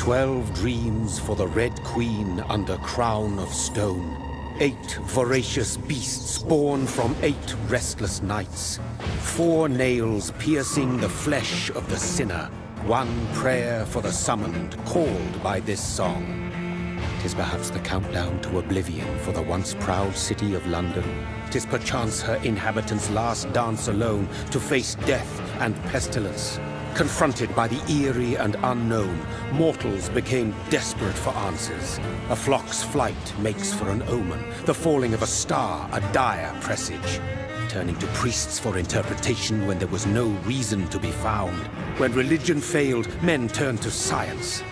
12 dreams for the Red Queen under crown of stone. 8 voracious beasts born from 8 restless nights. 4 nails piercing the flesh of the sinner. 1 prayer for the summoned, called by this song. 'Tis perhaps the countdown to oblivion for the once proud city of London. 'Tis perchance her inhabitants' last dance alone to face death and pestilence. Confronted by the eerie and unknown, mortals became desperate for answers. A flock's flight makes for an omen, the falling of a star a dire presage. Turning to priests for interpretation when there was no reason to be found. When religion failed, men turned to science.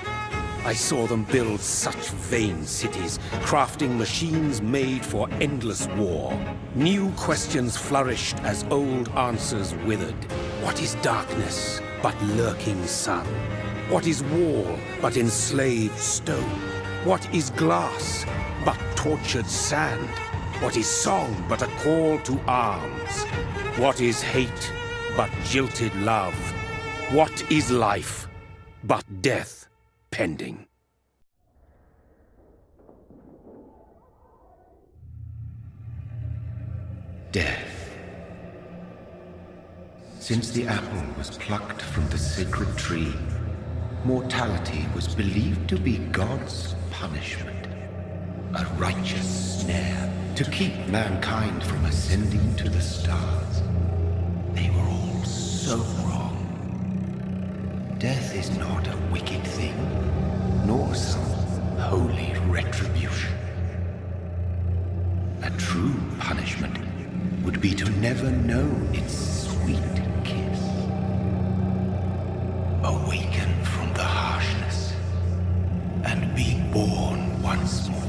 I saw them build such vain cities, crafting machines made for endless war. New questions flourished as old answers withered. What is darkness but lurking sun? What is wall but enslaved stone? What is glass but tortured sand? What is song but a call to arms? What is hate but jilted love? What is life but death pending? Death. Since the apple was plucked from the sacred tree, mortality was believed to be God's punishment. A righteous snare to keep mankind from ascending to the stars. They were all so wrong. Death is not a wicked thing, nor some holy retribution. A true punishment would be to never know its sweet kiss. Awaken from the harshness and be born once more.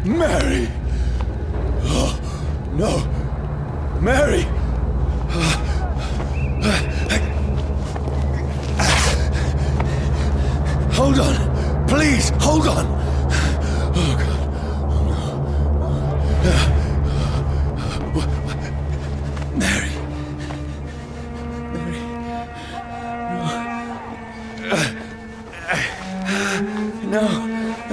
Mary! Oh, no! Mary! Hold on! Please, hold on! Oh, God. Oh, no. Mary. Mary. No. No.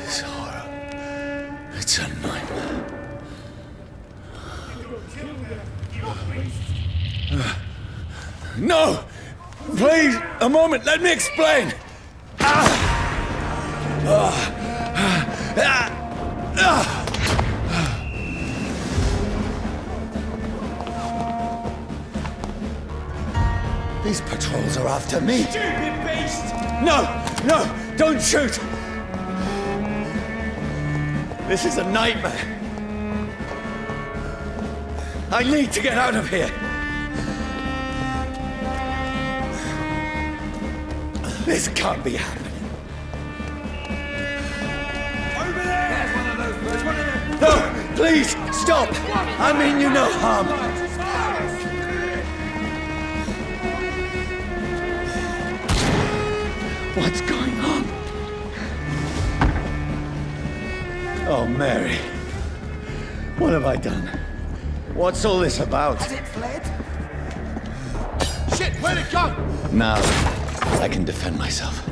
This horror. It's a nightmare. No! Please, a moment, let me explain! These patrols are after me. Stupid beast! No! No! Don't shoot! This is a nightmare. I need to get out of here. This can't be happening. Over there! There's one of them! No! Please! Stop! I mean you no harm. What's going on? Oh, Mary. What have I done? What's all this about? Has it fled? Shit, where'd it go? Now, I can defend myself.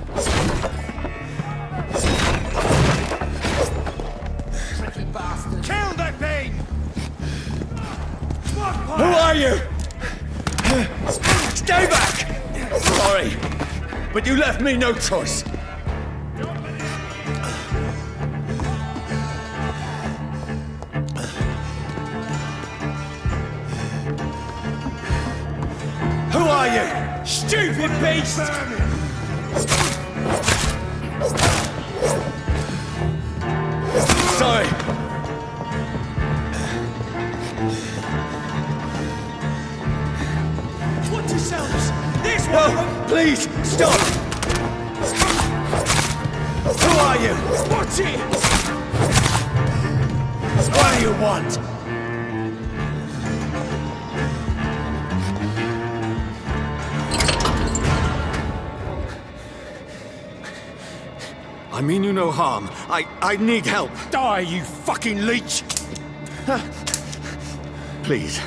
Tricky bastard. Kill that thing! Who are you? Stay back! Sorry, but you left me no choice. Who are you? Stupid beast! Sorry. Watch yourselves! This one! No, please, stop! Who are you? Watch it! What do you want? I mean you no harm. I need help. Die, you fucking leech! Please,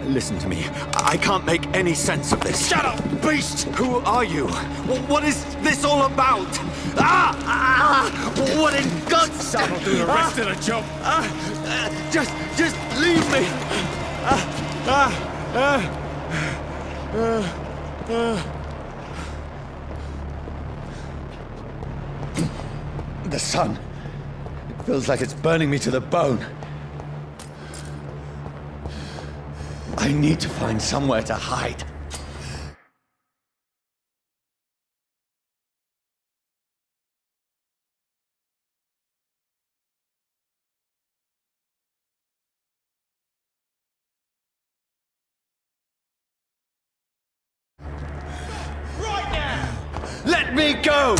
listen to me. I can't make any sense of this. Shut up, beast! Who are you? What is this all about? What in God's That'll do the rest of the job. Just leave me. The sun. It feels like it's burning me to the bone. I need to find somewhere to hide. Right now! Let me go!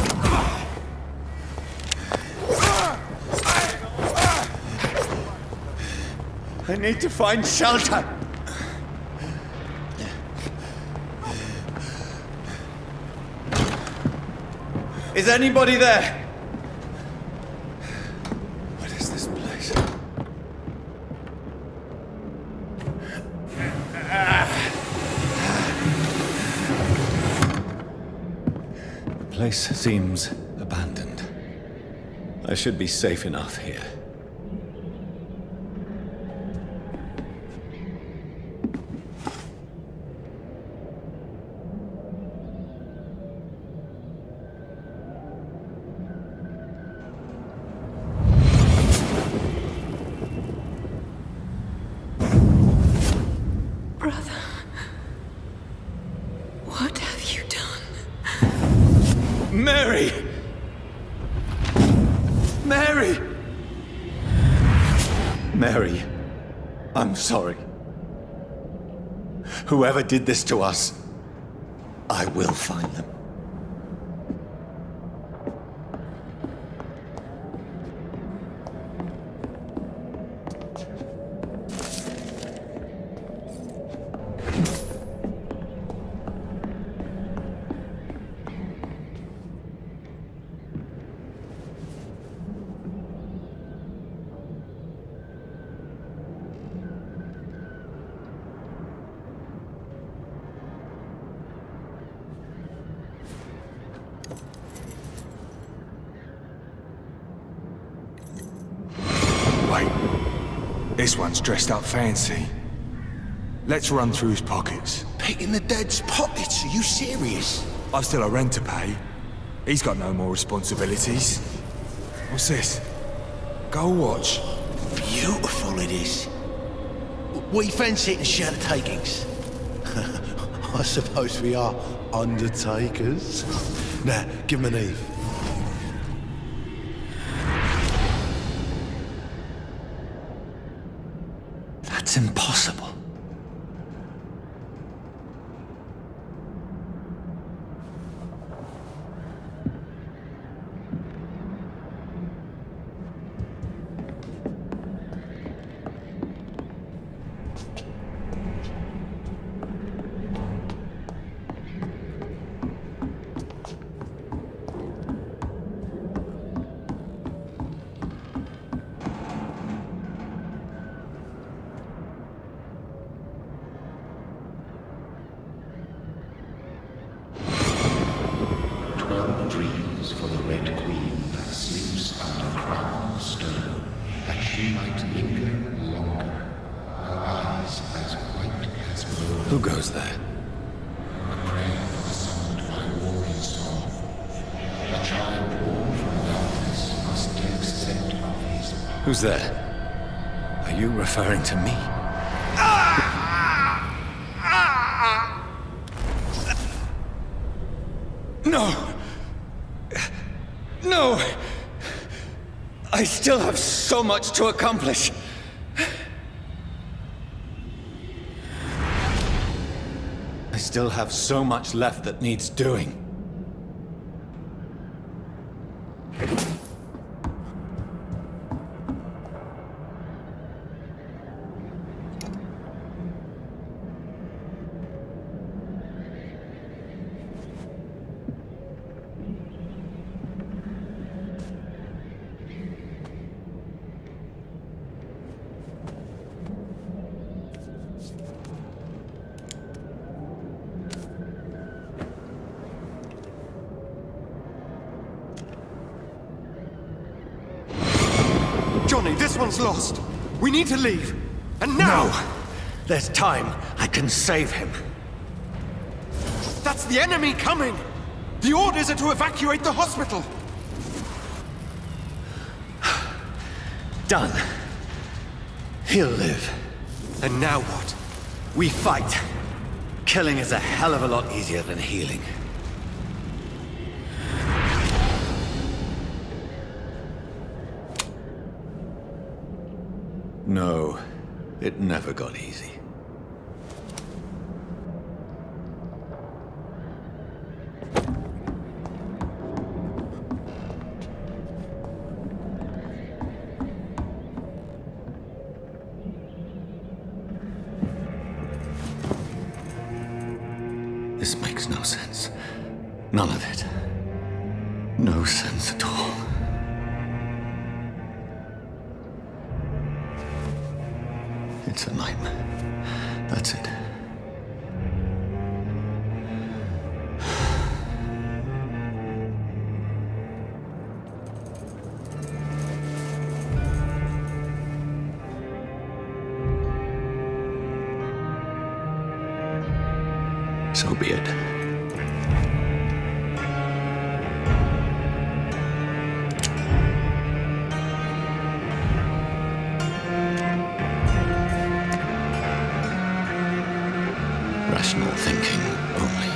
I need to find shelter. Is anybody there? What is this place? The place seems abandoned. I should be safe enough here. Brother, what have you done? Mary! Mary! Mary, I'm sorry. Whoever did this to us, I will find them. This one's dressed up fancy. Let's run through his pockets. Picking the dead's pockets? Are you serious? I've still a rent to pay. He's got no more responsibilities. What's this? Gold watch. Beautiful it is. We fancy it and share the takings. I suppose we are undertakers. Now, give him an Eve. That's impossible. Dreams for the Red Queen that sleeps under crown of stone, that she might linger longer, her eyes as white as snow. Who goes there? A prayer summoned by warrior song. The child born from darkness must accept of his power. Who's there? Are you referring to me? No! No! I still have so much to accomplish. I still have so much left that needs doing. Johnny, this one's lost. We need to leave. And now! No! There's time. I can save him. That's the enemy coming! The orders are to evacuate the hospital! Done. He'll live. And now what? We fight. Killing is a hell of a lot easier than healing. No, it never got easy. This makes no sense. None of it. No sense at all. It's a nightmare. That's it. So be it. Rational thinking only.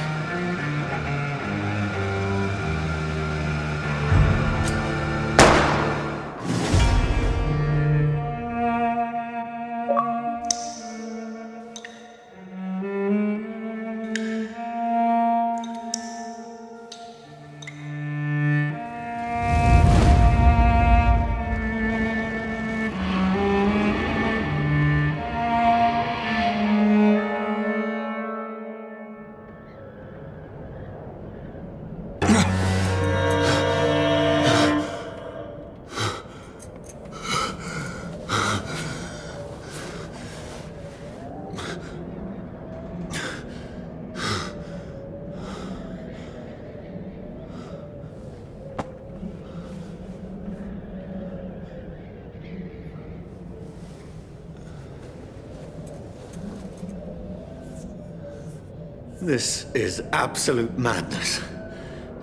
This is absolute madness.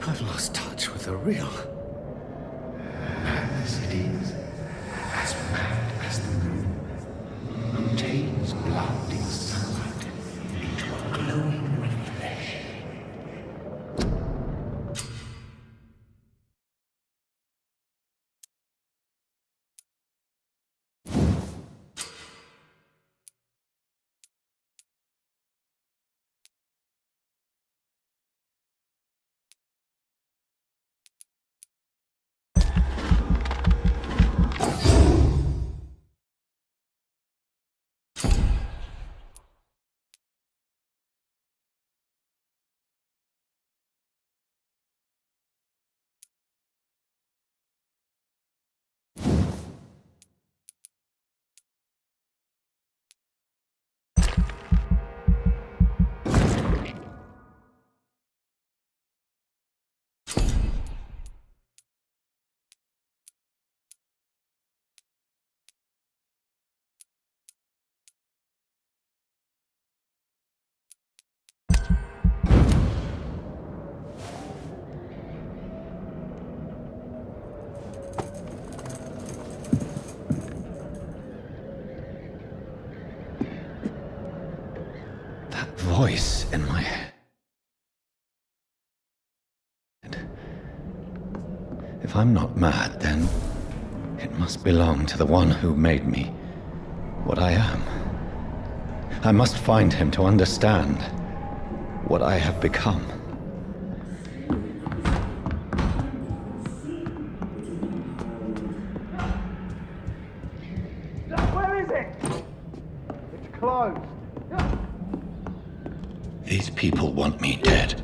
I've lost touch with the real. Madness it is. As mad as the moon. Who takes blood in sunlight into a glowing red flesh. Voice in my head. If I'm not mad, then it must belong to the one who made me what I am. I must find him to understand what I have become. Where is it? It's closed. These people want me dead.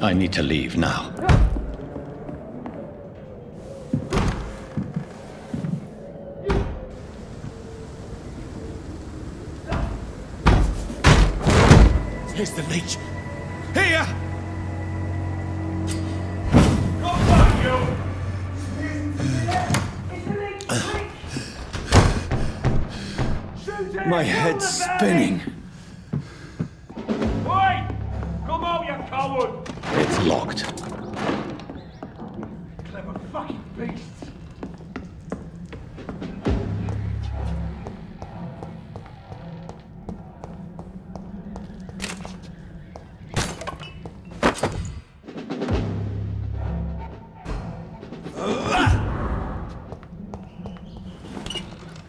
I need to leave now. Here's the leech. Here! My head's spinning. Wait! Come out, you coward! It's locked. Clever fucking beasts!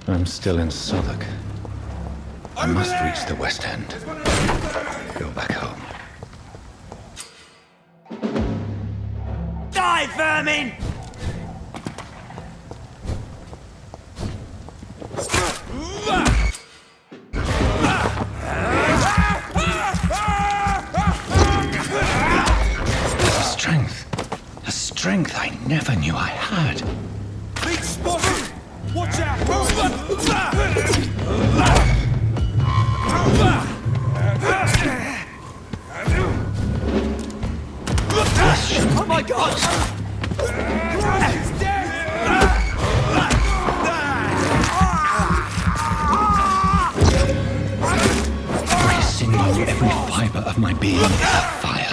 I'm still in Southwark. I must reach the West End. Go back home. Die, vermin! A strength I never knew I had. Leech spotted! Watch out! Oh my god! He's dead! Racing on every fiber of my being is a fire.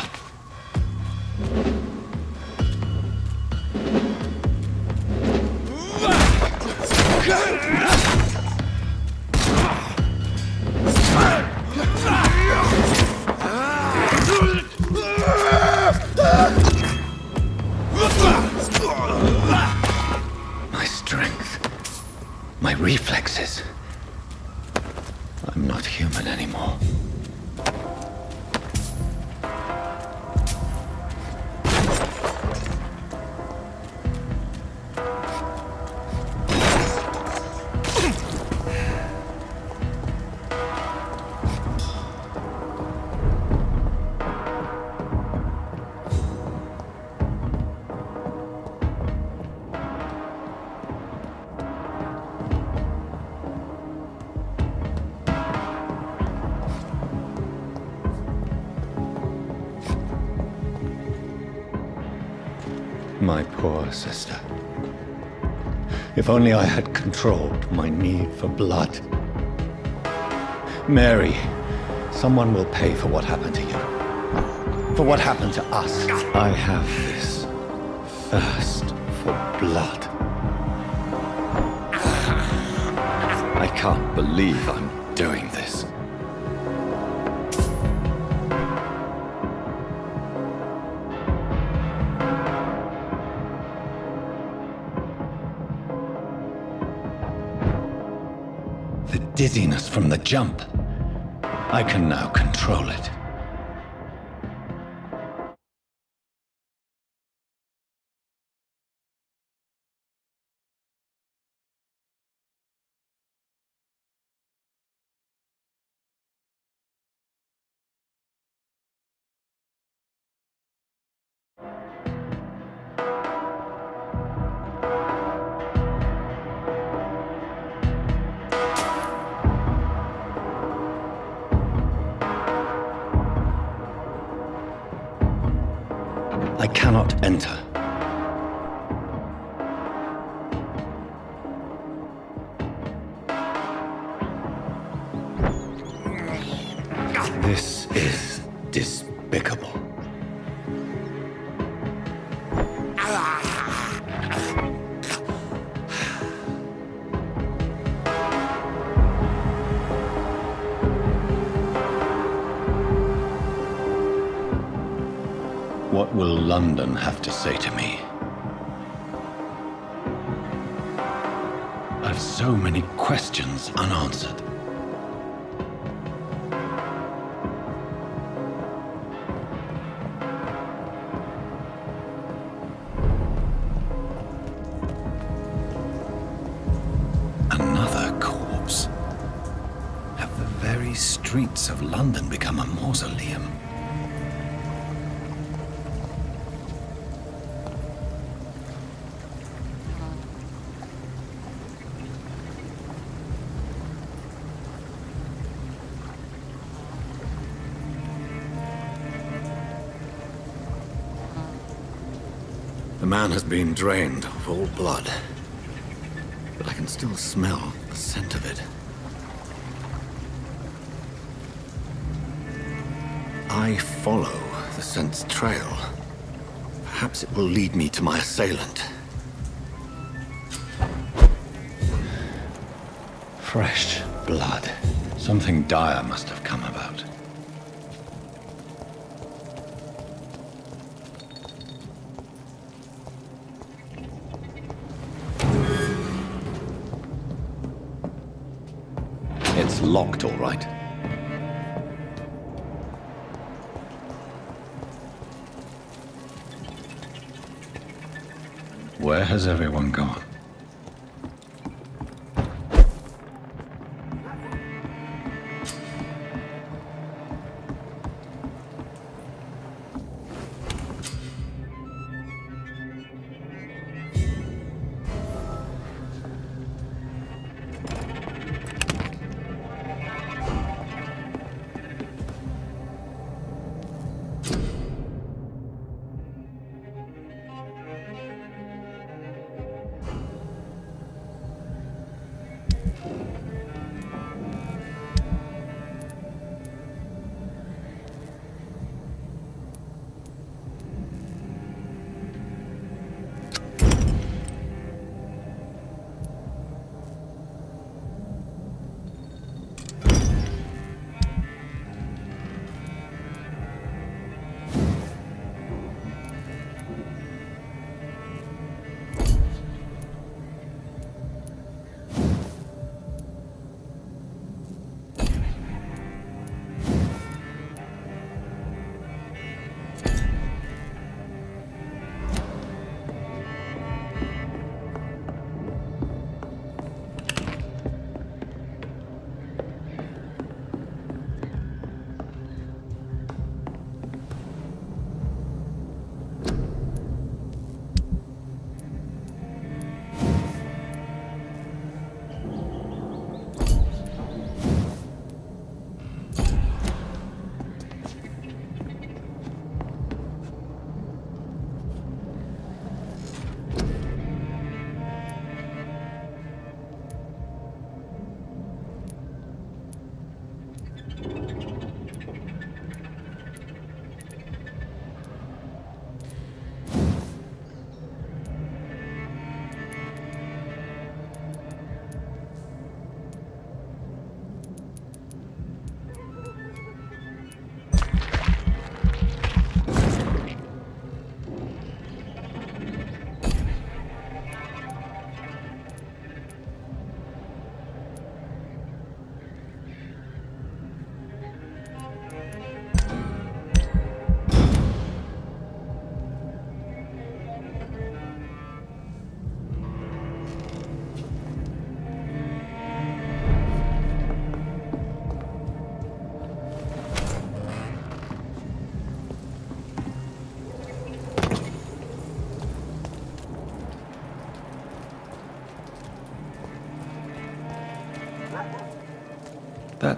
My strength, my reflexes. I'm not human anymore. My poor sister. If only I had controlled my need for blood. Mary, someone will pay for what happened to you. For what happened to us. I have this thirst for blood. I can't believe I'm doing this. The dizziness from the jump. I can now control it. I cannot enter. This is despicable. What will London have to say to me? I've so many questions unanswered. Another corpse. Have the very streets of London become a mausoleum? The man has been drained of all blood, but I can still smell the scent of it. I follow the scent's trail. Perhaps it will lead me to my assailant. Fresh blood. Something dire must have come about. It's locked, all right. Where has everyone gone?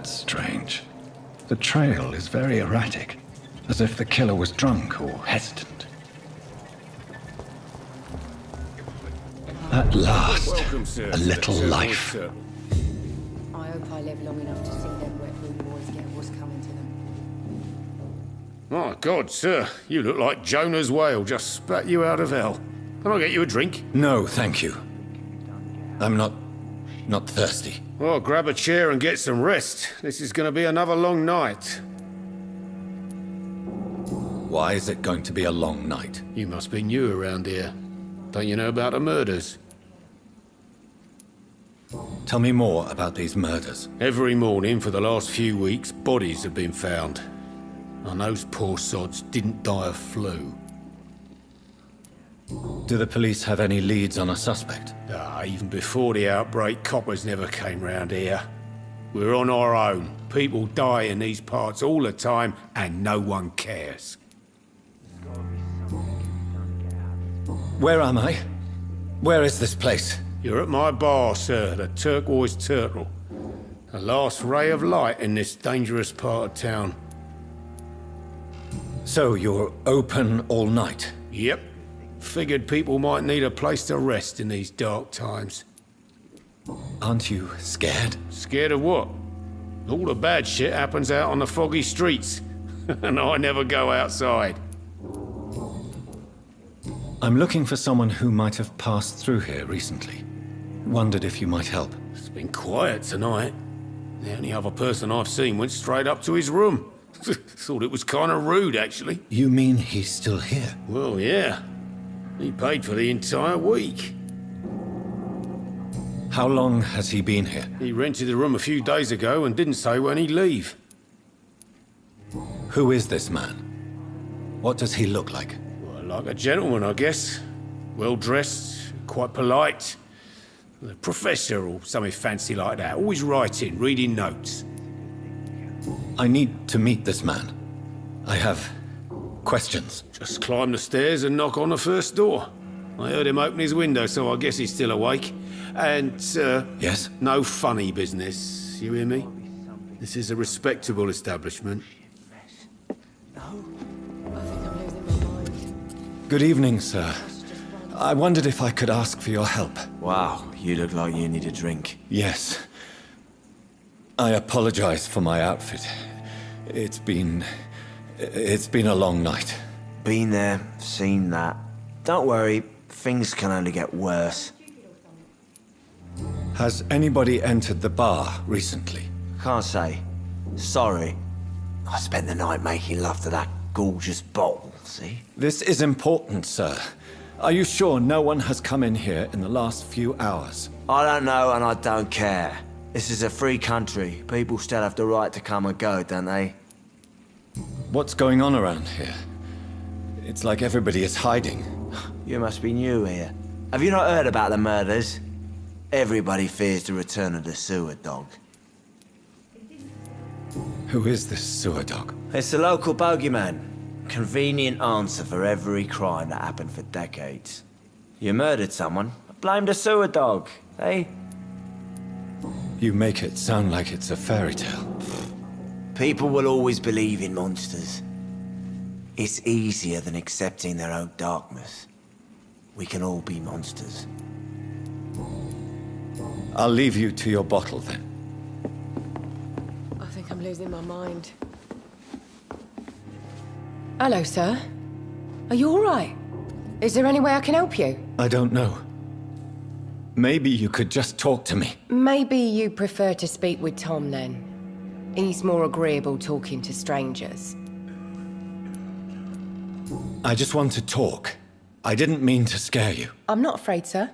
That's strange. The trail is very erratic, as if the killer was drunk or hesitant. At last, Welcome, sir. a little life. I hope I live long enough to see them wet blue boys get what's coming to them. My God, sir, you look like Jonah's whale just spat you out of hell. Can I get you a drink? No, thank you. I'm not thirsty. Well, grab a chair and get some rest. This is going to be another long night. Why is it going to be a long night? You must be new around here. Don't you know about the murders? Tell me more about these murders. Every morning for the last few weeks, bodies have been found. And those poor sods didn't die of flu. Do the police have any leads on a suspect? Even before the outbreak, coppers never came round here. We're on our own. People die in these parts all the time, and no one cares. Where am I? Where is this place? You're at my bar, sir, the Turquoise Turtle. The last ray of light in this dangerous part of town. So you're open all night? Yep. Figured people might need a place to rest in these dark times. Aren't you scared? Scared of what? All the bad shit happens out on the foggy streets. And I never go outside. I'm looking for someone who might have passed through here recently. Wondered if you might help. It's been quiet tonight. The only other person I've seen went straight up to his room. Thought it was kind of rude, actually. You mean he's still here? Well, yeah. He paid for the entire week. How long has he been here? He rented the room a few days ago and didn't say when he'd leave. Who is this man? What does he look like? Well, like a gentleman, I guess. Well-dressed, quite polite. A professor or something fancy like that. Always writing, reading notes. I need to meet this man. I have questions. Just climb the stairs and knock on the first door. I heard him open his window, so I guess he's still awake. And, Yes? no funny business. You hear me? This is a respectable establishment. I think I'm losing my mind. Good evening, sir. I wondered if I could ask for your help. Wow, you look like you need a drink. Yes. I apologize for my outfit. It's been a long night. Been there, seen that. Don't worry, things can only get worse. Has anybody entered the bar recently? Can't say. Sorry. I spent the night making love to that gorgeous bottle, see? This is important, sir. Are you sure no one has come in here in the last few hours? I don't know and I don't care. This is a free country. People still have the right to come and go, don't they? What's going on around here? It's like everybody is hiding. You must be new here. Have you not heard about the murders? Everybody fears the return of the sewer dog. Who is this sewer dog? It's the local bogeyman. Convenient answer for every crime that happened for decades. You murdered someone, blame the sewer dog, eh? You make it sound like it's a fairy tale. People will always believe in monsters. It's easier than accepting their own darkness. We can all be monsters. I'll leave you to your bottle then. I think I'm losing my mind. Hello, sir. Are you all right? Is there any way I can help you? I don't know. Maybe you could just talk to me. Maybe you prefer to speak with Tom, then. He's more agreeable talking to strangers. I just want to talk. I didn't mean to scare you. I'm not afraid, sir.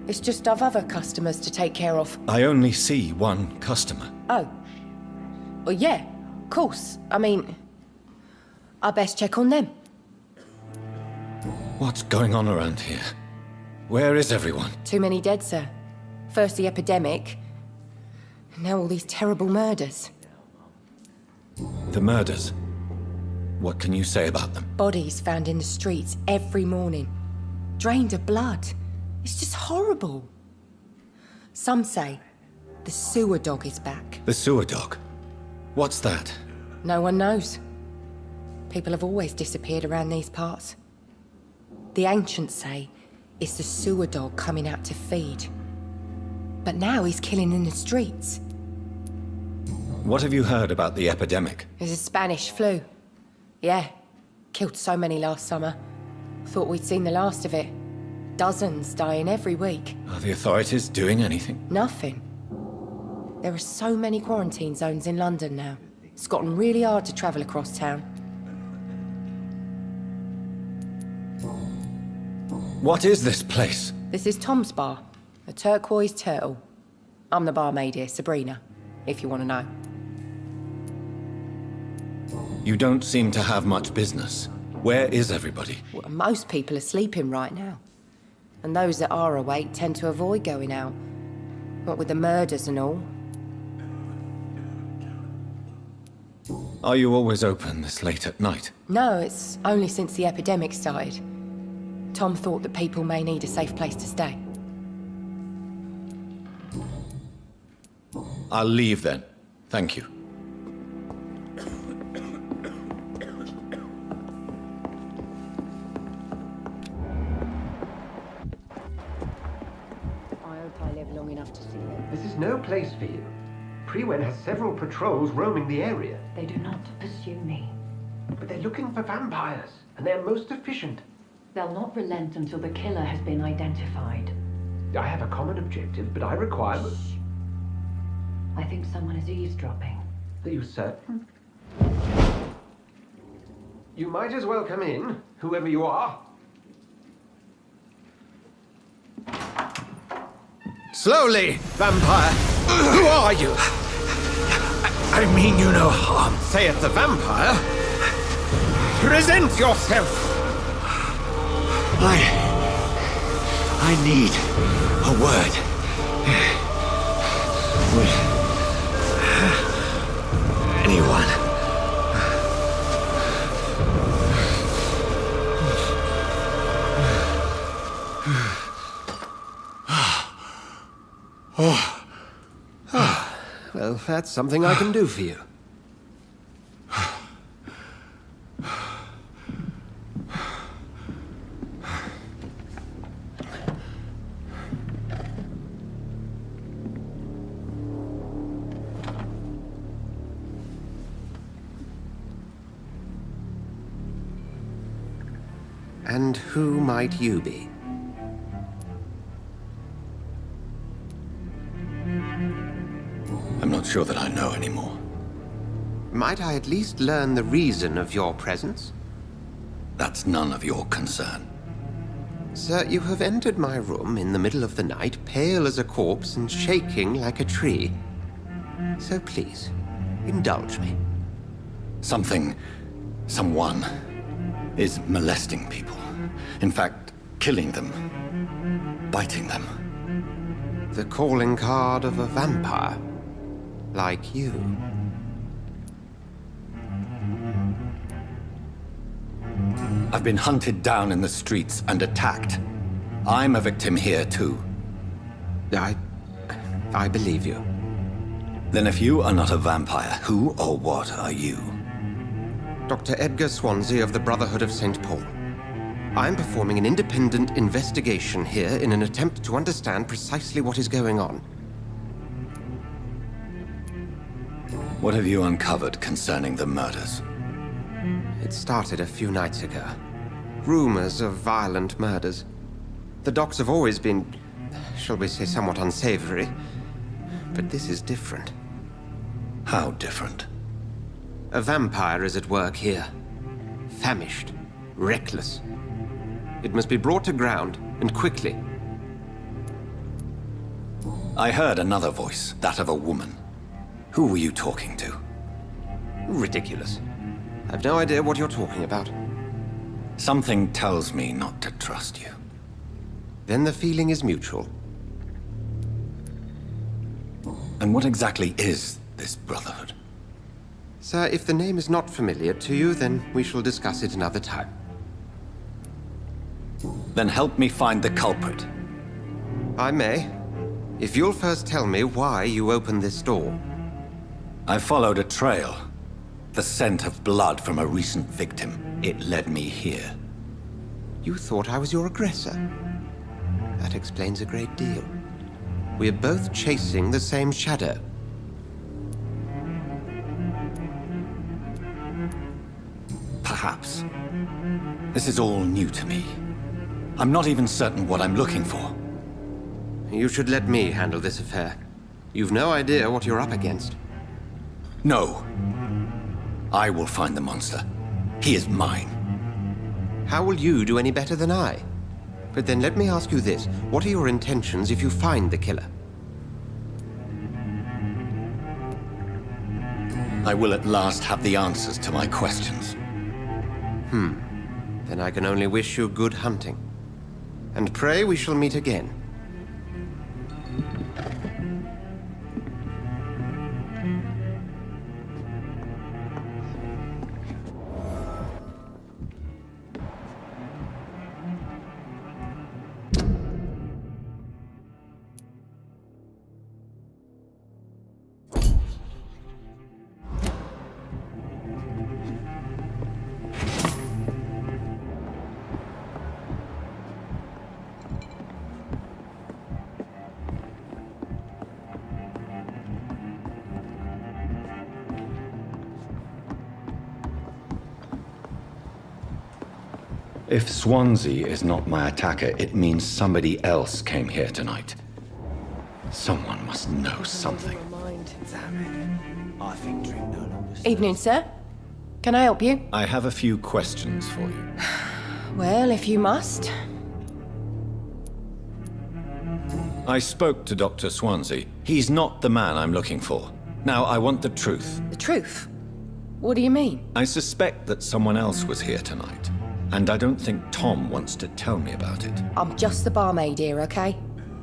It's just I've other customers to take care of. I only see one customer. Oh. Well, yeah, of course. I mean, I best check on them. What's going on around here? Where is everyone? Too many dead, sir. First the epidemic, now all these terrible murders. The murders. What can you say about them? Bodies found in the streets every morning. Drained of blood. It's just horrible. Some say The sewer dog is back. The sewer dog? What's that? No one knows. People have always disappeared around these parts. The ancients say it's the sewer dog coming out to feed. But now he's killing in the streets. What have you heard about the epidemic? There's a Spanish flu. Yeah. Killed so many last summer. Thought we'd seen the last of it. Dozens dying every week. Are the authorities doing anything? Nothing. There are so many quarantine zones in London now. It's gotten really hard to travel across town. What is this place? This is Tom's bar. A turquoise turtle. I'm the barmaid here, Sabrina, if you want to know. You don't seem to have much business. Where is everybody? Well, most people are sleeping right now. And those that are awake tend to avoid going out. What with the murders and all. Are you always open this late at night? No, it's only since the epidemic started. Tom thought that people may need a safe place to stay. I'll leave then. Thank you. I hope I live long enough to see them. This is no place for you. Prewen has several patrols roaming the area. They do not pursue me. But they're looking for vampires, and they're most efficient. They'll not relent until the killer has been identified. I have a common objective, but I require... I think someone is eavesdropping. Are you certain? You might as well come in, whoever you are. Slowly, vampire! Who are you? I mean you no harm, saith the vampire. Present yourself! I need a word. With anyone. Well, that's something I can do for you. And who might you be? I'm not sure that I know anymore. Might I at least learn the reason of your presence? That's none of your concern. Sir, you have entered my room in the middle of the night, pale as a corpse and shaking like a tree. So please, indulge me. Someone is molesting people. In fact, killing them. Biting them. The calling card of a vampire. Like you. I've been hunted down in the streets and attacked. I'm a victim here, too. I believe you. Then if you are not a vampire, who or what are you? Dr. Edgar Swansea of the Brotherhood of St. Paul. I'm performing an independent investigation here in an attempt to understand precisely what is going on. What have you uncovered concerning the murders? It started a few nights ago. Rumors of violent murders. The docs have always been, shall we say, somewhat unsavory. But this is different. How different? A vampire is at work here. Famished. Reckless. It must be brought to ground, and quickly. I heard another voice, that of a woman. Who were you talking to? Ridiculous. I've no idea what you're talking about. Something tells me not to trust you. Then the feeling is mutual. And what exactly is this Brotherhood? Sir, if the name is not familiar to you, then we shall discuss it another time. Then help me find the culprit. I may, If you'll first tell me why you opened this door. I followed a trail. The scent of blood from a recent victim. It led me here. You thought I was your aggressor. That explains a great deal. We're both chasing the same shadow. Perhaps. This is all new to me. I'm not even certain what I'm looking for. You should let me handle this affair. You've no idea what you're up against. No. I will find the monster. He is mine. How will you do any better than I? But then let me ask you this. What are your intentions if you find the killer? I will at last have the answers to my questions. Then I can only wish you good hunting. And pray we shall meet again. If Swansea is not my attacker, it means somebody else came here tonight. Someone must know something. I think drink no longer. Evening, sir. Can I help you? I have a few questions for you. Well, if you must. I spoke to Dr. Swansea. He's not the man I'm looking for. Now, I want the truth. The truth? What do you mean? I suspect that someone else was here tonight. And I don't think Tom wants to tell me about it. I'm just the barmaid here, okay?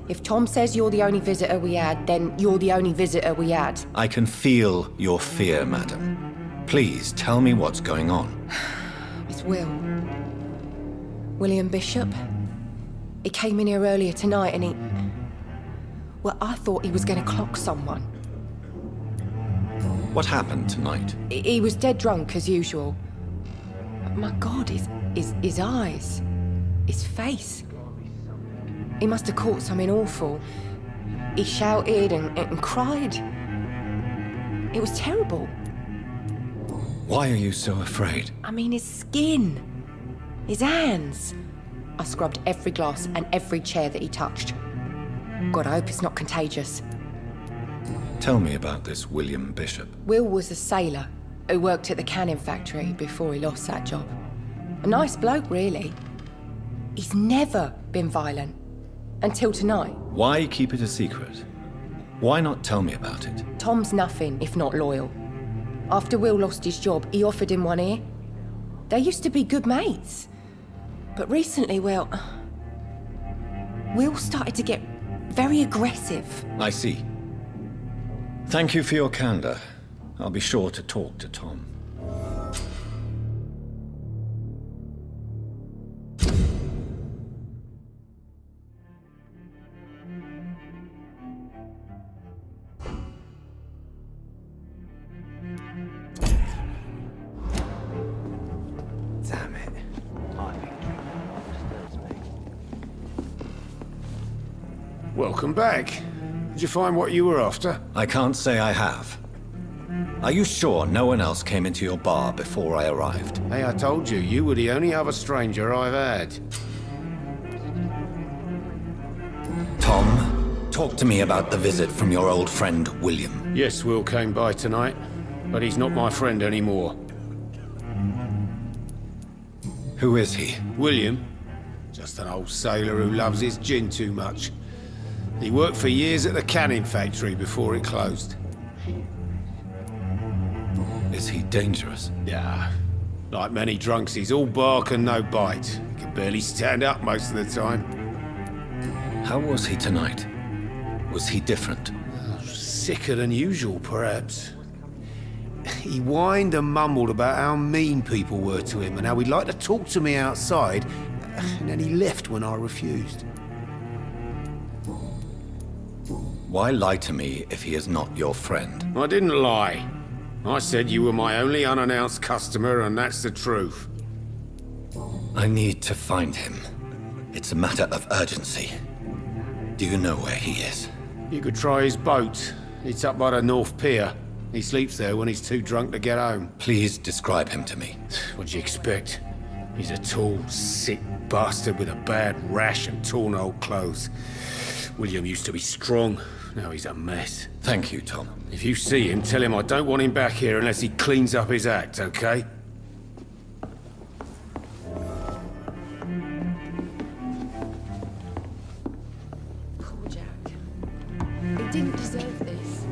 If Tom says you're the only visitor we had, then you're the only visitor we had. I can feel your fear, madam. Please tell me what's going on. It's William Bishop. He came in here earlier tonight and he... Well, I thought he was going to clock someone. What happened tonight? He was dead drunk, as usual. My God, his eyes, his face. He must have caught something awful. He shouted and cried. It was terrible. Why are you so afraid? I mean, his skin, his hands. I scrubbed every glass and every chair that he touched. God, I hope it's not contagious. Tell me about this William Bishop. Will was a sailor who worked at the canning factory before he lost that job. A nice bloke, really. He's never been violent. Until tonight. Why keep it a secret? Why not tell me about it? Tom's nothing if not loyal. After Will lost his job, he offered him one ear. They used to be good mates. But recently, well... Will started to get very aggressive. I see. Thank you for your candor. I'll be sure to talk to Tom. Damn it. I think drink no longer disturbs me. Welcome back. Did you find what you were after? I can't say I have. Are you sure no one else came into your bar before I arrived? Hey, I told you, you were the only other stranger I've had. Tom, talk to me about the visit from your old friend, William. Yes, Will came by tonight, but he's not my friend anymore. Who is he? William? Just an old sailor who loves his gin too much. He worked for years at the canning factory before it closed. Is he dangerous? Yeah. Like many drunks, he's all bark and no bite. He can barely stand up most of the time. How was he tonight? Was he different? Sicker than usual, perhaps. He whined and mumbled about how mean people were to him and how he'd like to talk to me outside, and then he left when I refused. Why lie to me if he is not your friend? I didn't lie. I said you were my only unannounced customer, and that's the truth. I need to find him. It's a matter of urgency. Do you know where he is? You could try his boat. It's up by the North Pier. He sleeps there when he's too drunk to get home. Please describe him to me. What'd you expect? He's a tall, sick bastard with a bad rash and torn old clothes. William used to be strong. Now he's a mess. Thank you, Tom. If you see him, tell him I don't want him back here unless he cleans up his act, okay? Poor Jack. He didn't deserve this.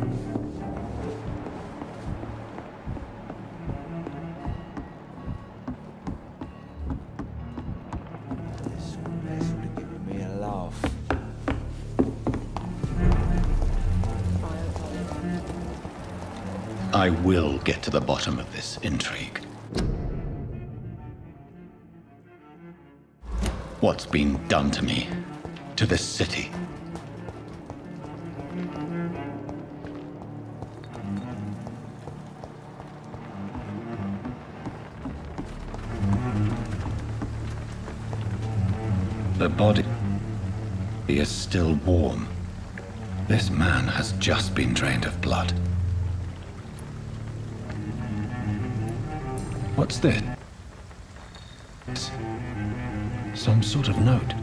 This would have given me a laugh. I will get to the bottom of this intrigue. What's been done to me? To this city? The body is still warm. This man has just been drained of blood. What's this? Some sort of note.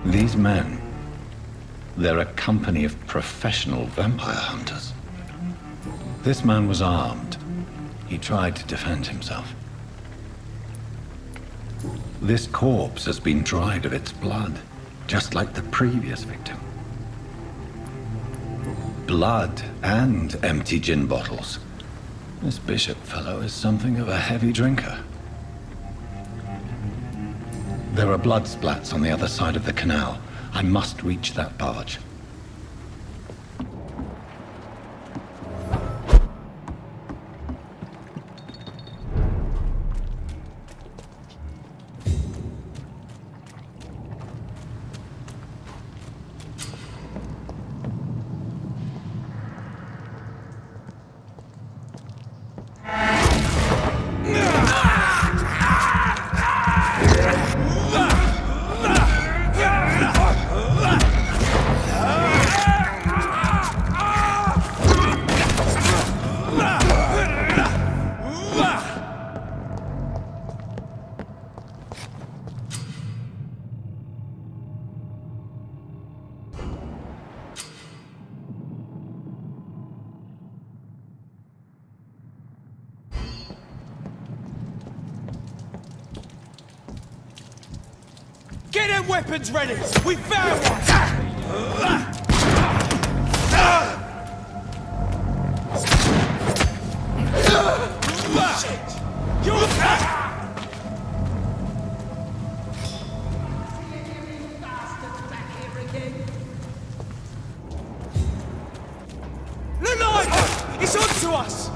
These men, they're a company of professional vampire hunters. This man was armed. He tried to defend himself. This corpse has been dried of its blood, just like the previous victim. Blood and empty gin bottles. This Bishop fellow is something of a heavy drinker. There are blood splats on the other side of the canal. I must reach that barge. Get them weapons ready! We found one! Shit! You're Look like it's on to us!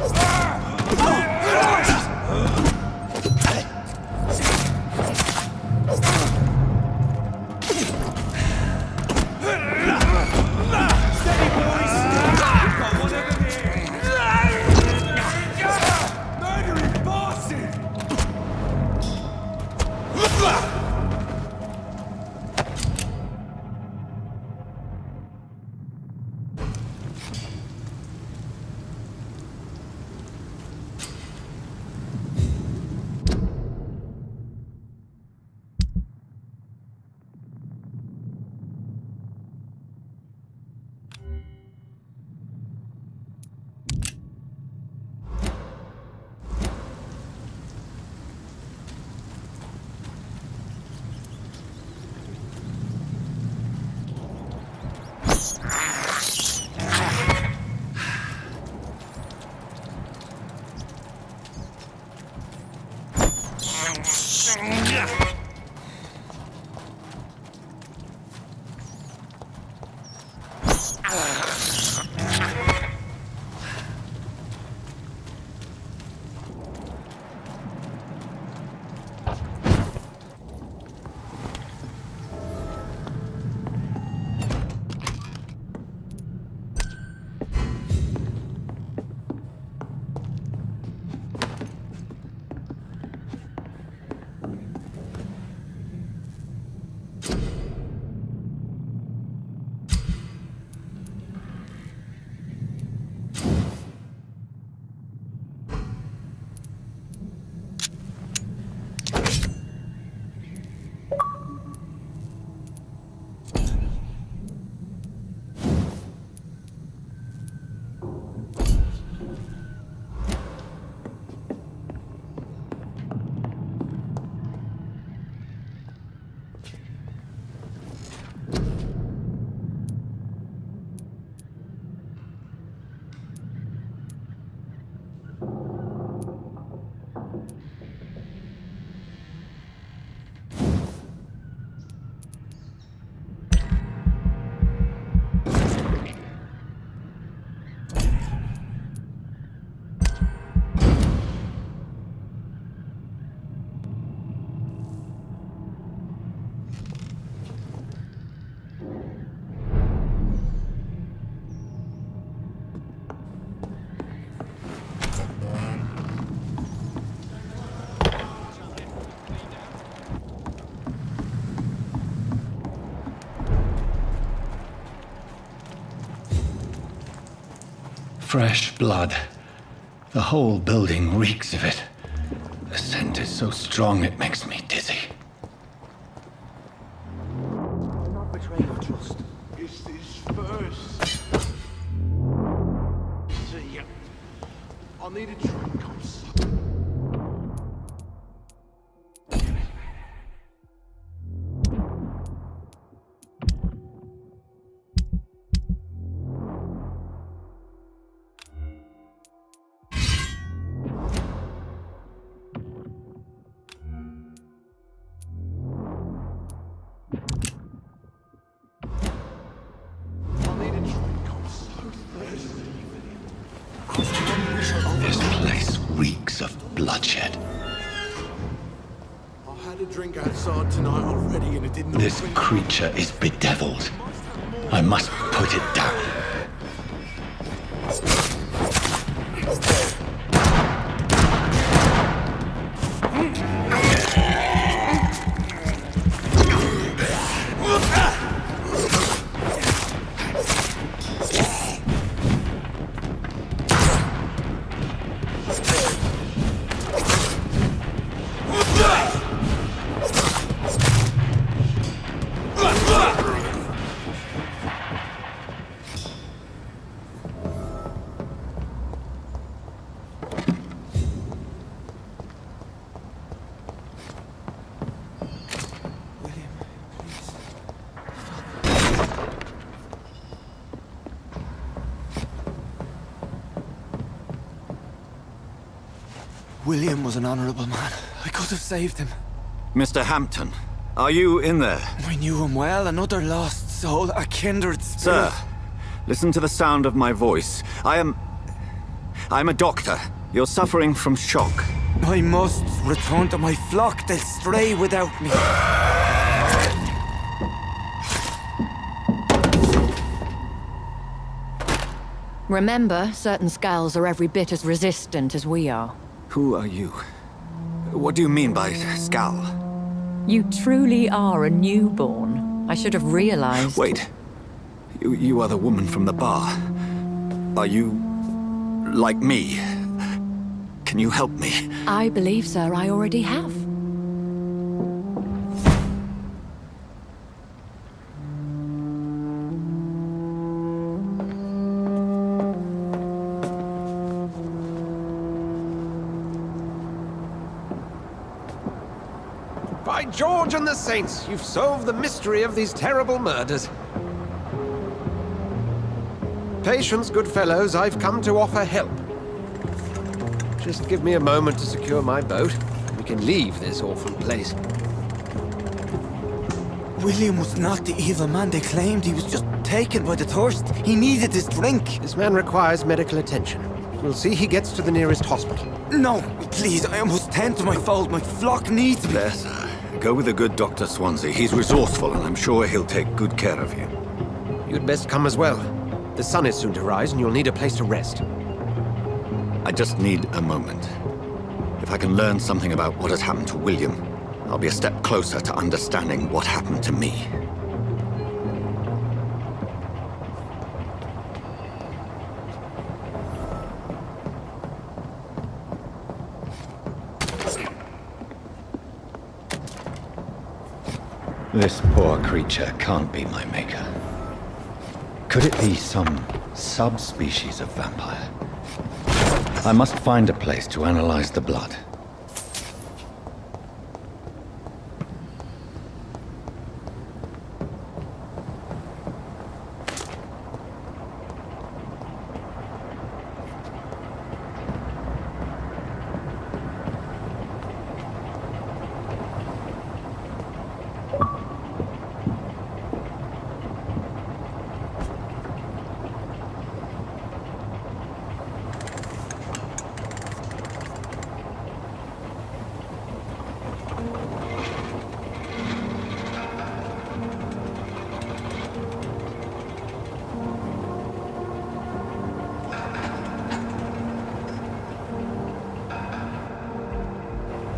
fresh blood. The whole building reeks of it. The scent is so strong it makes me dizzy. Not betray your trust. It's this first. See, I need a drink. I'm sorry. This place reeks of bloodshed. I had a drink outside tonight already and it didn't... This creature is bedeviled. I must put it down. William was an honorable man. I could have saved him. Mr. Hampton, are you in there? I knew him well, another lost soul, a kindred spirit. Sir, listen to the sound of my voice. I'm a doctor. You're suffering from shock. I must return to my flock. They'll stray without me. Remember, certain skulls are every bit as resistant as we are. Who are you? What do you mean by Skal? You truly are a newborn. I should have realized. Wait. You are the woman from the bar. Are you... like me? Can you help me? I believe, sir, I already have. By George and the Saints, you've solved the mystery of these terrible murders. Patience, good fellows, I've come to offer help. Just give me a moment to secure my boat. We can leave this awful place. William was not the evil man they claimed. He was just taken by the thirst. He needed this drink. This man requires medical attention. We'll see he gets to the nearest hospital. No, please, I must tend to my fold. My flock needs me. There, sir. Go with the good Dr. Swansea. He's resourceful, and I'm sure he'll take good care of you. You'd best come as well. The sun is soon to rise, and you'll need a place to rest. I just need a moment. If I can learn something about what has happened to William, I'll be a step closer to understanding what happened to me. This poor creature can't be my maker. Could it be some subspecies of vampire? I must find a place to analyze the blood.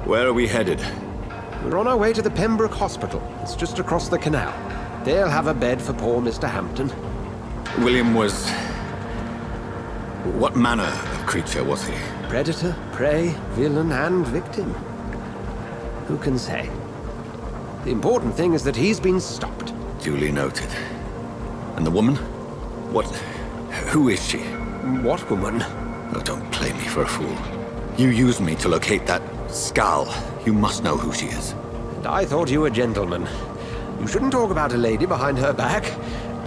Where are we headed? We're on our way to the Pembroke Hospital. It's just across the canal. They'll have a bed for poor Mr. Hampton. William was What manner of creature was he? Predator, prey, villain, and victim. Who can say? The important thing is that he's been stopped. Duly noted. And the woman? What... who is she? What woman? Oh, don't play me for a fool. You used me to locate that skull. You must know who she is. And I thought you a gentleman. You shouldn't talk about a lady behind her back,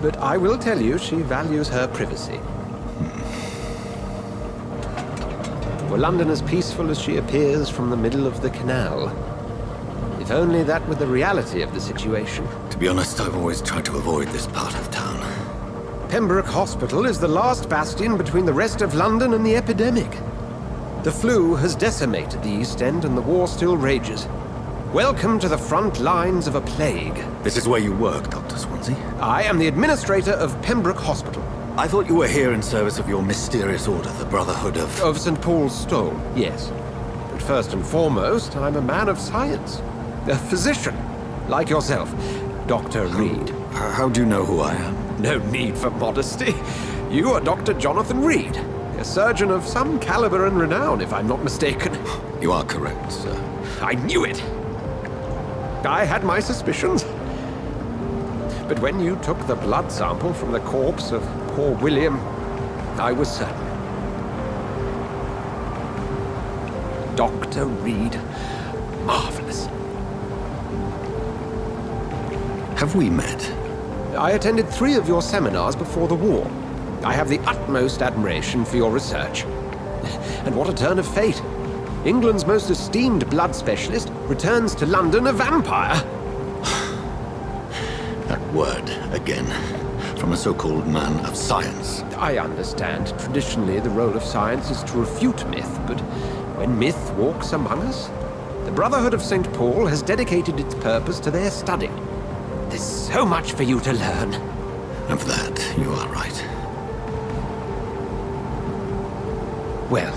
but I will tell you she values her privacy. Were London as peaceful as she appears from the middle of the canal? If only that were the reality of the situation. To be honest, I've always tried to avoid this part of town. Pembroke Hospital is the last bastion between the rest of London and the epidemic. The flu has decimated the East End and the war still rages. Welcome to the front lines of a plague. This is where you work, Dr. Swansea? I am the administrator of Pembroke Hospital. I thought you were here in service of your mysterious order, the Brotherhood of... Of St. Paul's Stole, yes. But first and foremost, I'm a man of science. A physician, like yourself, Dr. Reed. How do you know who I am? No need for modesty. You are Dr. Jonathan Reed, a surgeon of some caliber and renown, if I'm not mistaken. You are correct, sir. I knew it! I had my suspicions. But when you took the blood sample from the corpse of poor William, I was certain. Dr. Reed. Marvelous. Have we met? I attended 3 of your seminars before the war. I have the utmost admiration for your research. And what a turn of fate. England's most esteemed blood specialist returns to London a vampire. That word, again, from a so-called man of science. I understand. Traditionally, the role of science is to refute myth, but when myth walks among us, the Brotherhood of St. Paul has dedicated its purpose to their study. There's so much for you to learn. Of that, you are right. Well,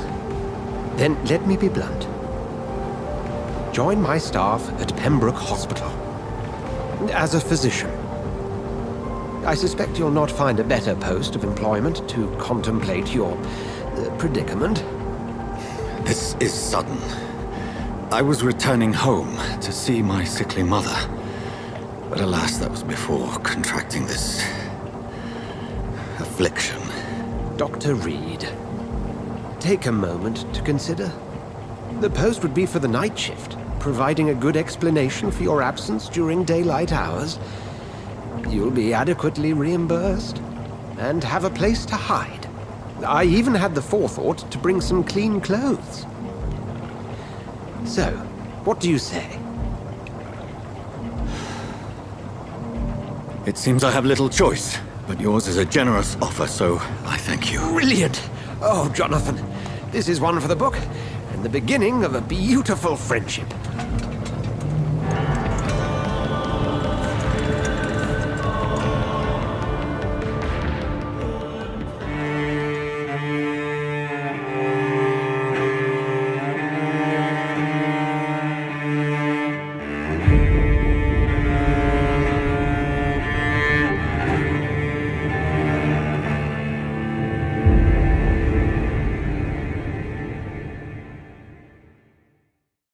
then let me be blunt. Join my staff at Pembroke Hospital. As a physician. I suspect you'll not find a better post of employment to contemplate your predicament. This is sudden. I was returning home to see my sickly mother. But alas, that was before contracting this... affliction. Dr. Reed, take a moment to consider. The post would be for the night shift, providing a good explanation for your absence during daylight hours. You'll be adequately reimbursed, and have a place to hide. I even had the forethought to bring some clean clothes. So, what do you say? It seems I have little choice, but yours is a generous offer, so I thank you. Brilliant! Oh, Jonathan, this is one for the book, and the beginning of a beautiful friendship.